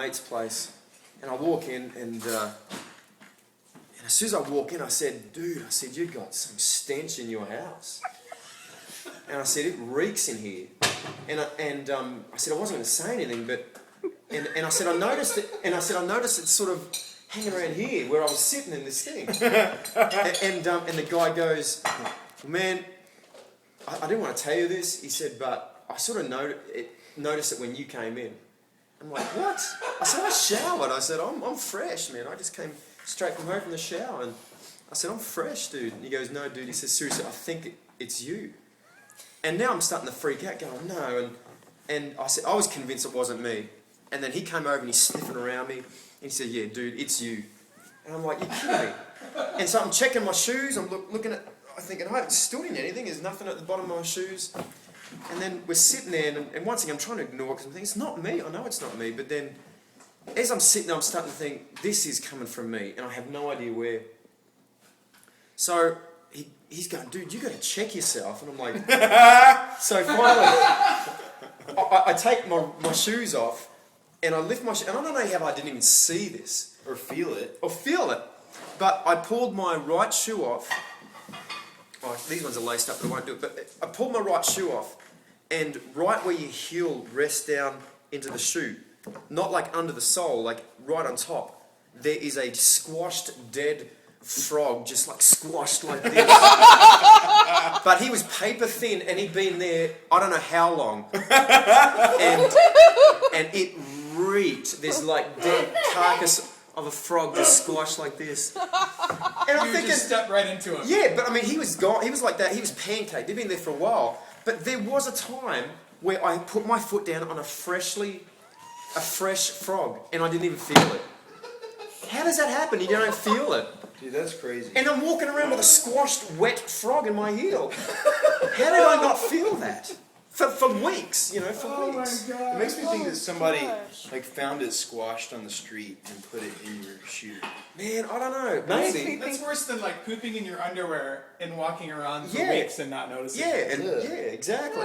mate's place, and I walk in, and as soon as I walk in, I said, "Dude," I said, "you got some stench in your house." And I said, "It reeks in here." And I said I wasn't going to say anything, but and I said I noticed it, and I said I noticed it sort of hanging around here where I was sitting in this thing. And the guy goes, "Man, I didn't want to tell you this." He said, "But I sort of noticed it when you came in." I'm like, "What?" I said, "I showered." I said, I'm fresh, man. I just came straight from home from the shower." And I said, "I'm fresh, dude." And he goes, "No, dude." He says, "Seriously, I think it's you." And now I'm starting to freak out, going, "No." And I said, I was convinced it wasn't me. And then he came over and he's sniffing around me. And he said, "Yeah, dude, it's you." And I'm like, "You're kidding me." And so I'm checking my shoes. I'm looking at, I'm thinking, I haven't stood in anything. There's nothing at the bottom of my shoes. And then we're sitting there, and once again, I'm trying to ignore it because I'm thinking, it's not me. I know it's not me. But then, as I'm sitting there, I'm starting to think, this is coming from me, and I have no idea where. So he's going, "Dude, you got to check yourself." And I'm like, so finally, I take my shoes off, and I lift my shoes, and I don't know how I didn't even see this. Or feel it. But I pulled my right shoe off. Oh, these ones are laced up, but I won't do it. But I pulled my right shoe off, and right where your heel rests down into the shoe, not like under the sole, like right on top, there is a squashed dead frog, just like squashed like this. But he was paper thin, and he'd been there I don't know how long, and it reeked. There's like dead carcass of a frog just squashed like this. And I'm thinking, just stepped right into him. Yeah, but I mean, he was gone. He was like that. He was pancaked. He'd been there for a while. But there was a time where I put my foot down on a fresh frog, and I didn't even feel it. How does that happen? You don't feel it. Dude, that's crazy. And I'm walking around with a squashed, wet frog in my heel. How did I not feel that? For weeks, for weeks. Oh my God. It makes me think that somebody found it squashed on the street and put it in your shoe. Man, I don't know. Maybe. That's worse than like pooping in your underwear and walking around for Yeah. weeks and not noticing. Yeah, exactly.